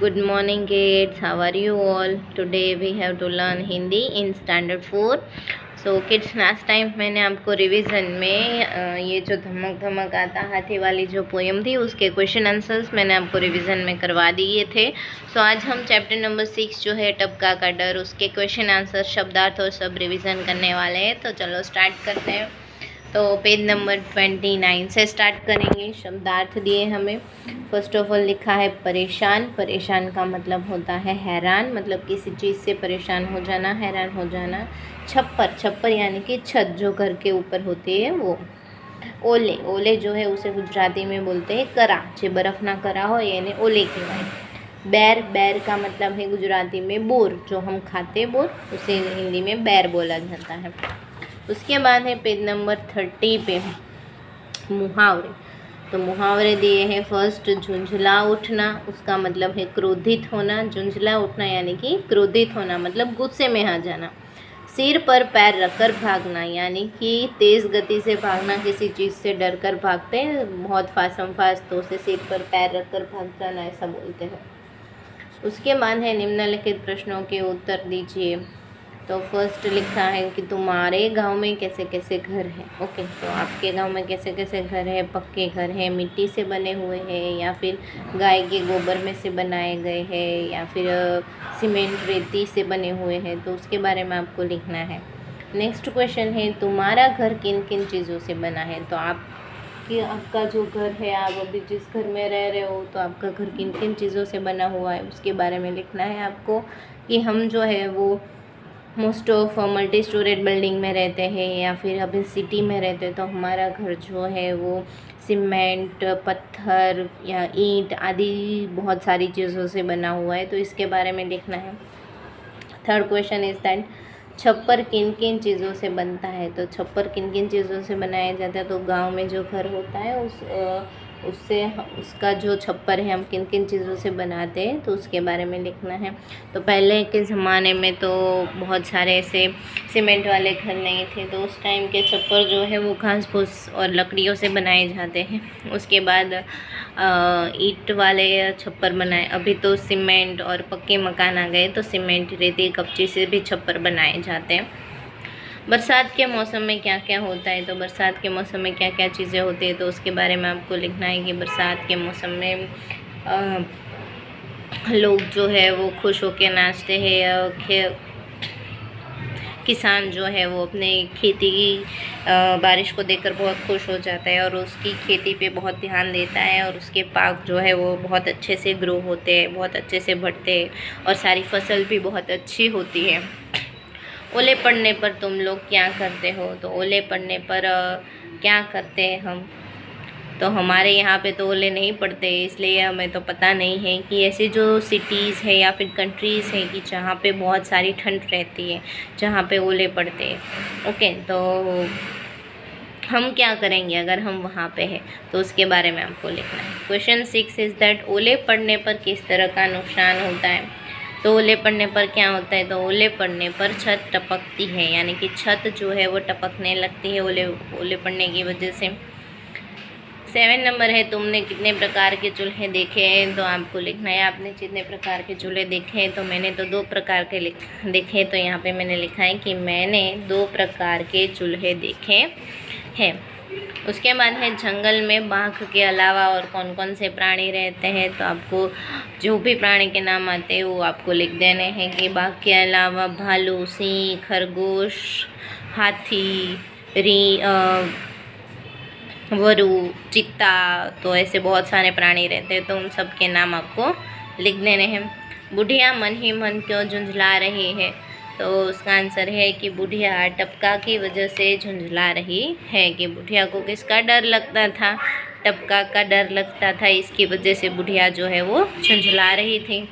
Good morning kids, how are you all? Today we have to learn Hindi in standard 4. So kids, last time मैंने आपको revision में ये जो धमक धमक आता हाथी वाली जो पोएम थी उसके क्वेश्चन आंसर्स मैंने आपको रिवीजन में करवा दिए थे। सो आज हम चैप्टर नंबर 6 जो है टपका का डर उसके क्वेश्चन आंसर शब्दार्थ और सब रिवीजन करने वाले हैं। तो चलो स्टार्ट करते हैं। तो पेज नंबर 29 से स्टार्ट करेंगे। शब्दार्थ दिए हमें। फर्स्ट ऑफ ऑल लिखा है परेशान। परेशान का मतलब होता है हैरान, मतलब किसी चीज़ से परेशान हो जाना, हैरान हो जाना। छप्पर, छप्पर यानी कि छत जो घर के ऊपर होती है वो। ओले, ओले जो है उसे गुजराती में बोलते हैं करा, जे बर्फ़ ना करा हो यानी ओले कहवाय। बैर, बैर का मतलब है गुजराती में बोर, जो हम खाते बोर उसे हिंदी में बैर बोला जाता है। उसके बाद है पेज नंबर 30 पे मुहावरे। तो मुहावरे दिए हैं। फर्स्ट झुंझला उठना, उसका मतलब है क्रोधित होना। झुंझला उठना यानी कि क्रोधित होना, मतलब गुस्से में आ जाना। सिर पर पैर रखकर भागना यानी कि तेज़ गति से भागना, किसी चीज़ से डर कर भागते हैं बहुत फासम फास्ट, तो उसे सिर पर पैर रखकर भाग जाना ऐसा बोलते हैं। उसके बाद है निम्नलिखित प्रश्नों के उत्तर दीजिए। तो फर्स्ट लिखा है कि तुम्हारे गांव में कैसे कैसे घर हैं। ओके, तो आपके गांव में कैसे कैसे घर है। पक्के घर हैं, मिट्टी से बने हुए हैं, या फिर गाय के गोबर में से बनाए गए हैं, या फिर सीमेंट रेती से बने हुए हैं, तो उसके बारे में आपको लिखना है। नेक्स्ट क्वेश्चन है तुम्हारा घर किन किन चीज़ों से बना है। तो आपका जो घर है, आप अभी जिस घर में रह रहे हो, तो आपका घर किन किन चीज़ों से बना हुआ है उसके बारे में लिखना है आपको। कि हम जो है वो most of multi storeyed building में रहते हैं, या फिर अभी सिटी में रहते हैं, तो हमारा घर जो है वो सीमेंट, पत्थर या ईंट आदि बहुत सारी चीज़ों से बना हुआ है, तो इसके बारे में लिखना है। थर्ड क्वेश्चन इज दैट छप्पर किन किन चीज़ों से बनता है। तो छप्पर किन किन चीज़ों से बनाया जाता है। तो गांव में जो घर होता है उसका जो छप्पर है हम किन किन चीज़ों से बनाते हैं, तो उसके बारे में लिखना है। तो पहले के ज़माने में तो बहुत सारे ऐसे सीमेंट वाले घर नहीं थे, तो उस टाइम के छप्पर जो है वो घास फूस और लकड़ियों से बनाए जाते हैं। उसके बाद ईंट वाले छप्पर बनाए। अभी तो सीमेंट और पक्के मकान आ गए, तो सीमेंट, रेती, कच्ची से भी छप्पर बनाए जाते हैं। बरसात के मौसम में क्या क्या होता है। तो बरसात के मौसम में क्या क्या चीज़ें होती है, तो उसके बारे में आपको लिखना है कि बरसात के मौसम में लोग जो है वो खुश होकर नाचते हैं। किसान जो है वो अपने खेती की बारिश को देखकर बहुत खुश हो जाता है और उसकी खेती पे बहुत ध्यान देता है, और उसके पाक जो है वो बहुत अच्छे से ग्रो होते हैं, बहुत अच्छे से बढ़ते हैं, और सारी फसल भी बहुत अच्छी होती है। ओले पड़ने पर तुम लोग क्या करते हो। तो ओले पड़ने पर क्या करते हैं हम। तो हमारे यहाँ पे तो ओले नहीं पड़ते, इसलिए हमें तो पता नहीं है कि ऐसे जो सिटीज़ है या फिर कंट्रीज़ है कि जहाँ पे बहुत सारी ठंड रहती है, जहाँ पे ओले पड़ते हैं। ओके, तो हम क्या करेंगे अगर हम वहाँ पे हैं, तो उसके बारे में आपको लिखना है। क्वेश्चन 6 इज़ दैट ओले पड़ने पर किस तरह का नुकसान होता है। तो ओले पड़ने पर क्या होता है। तो ओले पड़ने पर छत टपकती है, यानी कि छत जो है वो टपकने लगती है ओले पड़ने की वजह से। 7 नंबर है तुमने कितने प्रकार के चूल्हे देखे हैं। तो आपको लिखना है आपने कितने प्रकार के चूल्हे देखे हैं। तो मैंने तो 2 प्रकार के देखे। तो यहाँ पे मैंने लिखा है कि मैंने 2 प्रकार के चूल्हे देखे हैं। उसके बाद है जंगल में बाघ के अलावा और कौन कौन से प्राणी रहते हैं। तो आपको जो भी प्राणी के नाम आते हैं वो आपको लिख देने हैं कि बाघ के अलावा भालू, सिंह, खरगोश, हाथी, वरु, चीता, तो ऐसे बहुत सारे प्राणी रहते हैं, तो उन सब के नाम आपको लिख देने हैं। बुढ़िया मन ही मन क्यों झुंझला रही है। तो उसका आंसर है कि बुढ़िया टपका की वजह से झुंझला रही है। कि बुढ़िया को किसका डर लगता था। टपका का डर लगता था, इसकी वजह से बुढ़िया जो है वो झुंझला रही थी।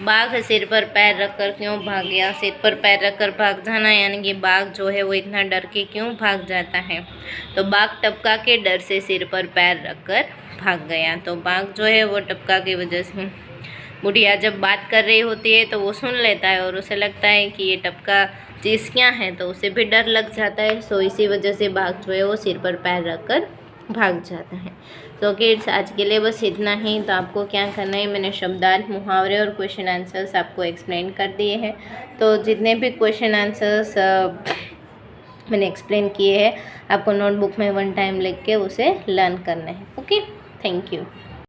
बाघ सिर पर पैर रखकर क्यों भाग गया। सिर पर पैर रखकर भाग जाना यानी कि बाघ जो है वो इतना डर के क्यों भाग जाता है। तो बाघ टपका के डर से सिर पर पैर रखकर भाग गया। तो बाघ जो है वो टपका की वजह से, बुढ़िया जब बात कर रही होती है तो वो सुन लेता है और उसे लगता है कि ये टपका चीज़ क्या है, तो उसे भी डर लग जाता है। सो इसी वजह से बाघ जो है वो सिर पर पैर रखकर भाग जाता है। तो किड्स आज के लिए बस इतना ही। तो आपको क्या करना है, मैंने शब्दार्थ, मुहावरे और क्वेश्चन आंसर्स आपको एक्सप्लेन कर दिए हैं। तो जितने भी क्वेश्चन आंसर्स मैंने एक्सप्लेन किए हैं, आपको नोटबुक में 1 टाइम लिख के उसे लर्न करना है। Okay, thank you.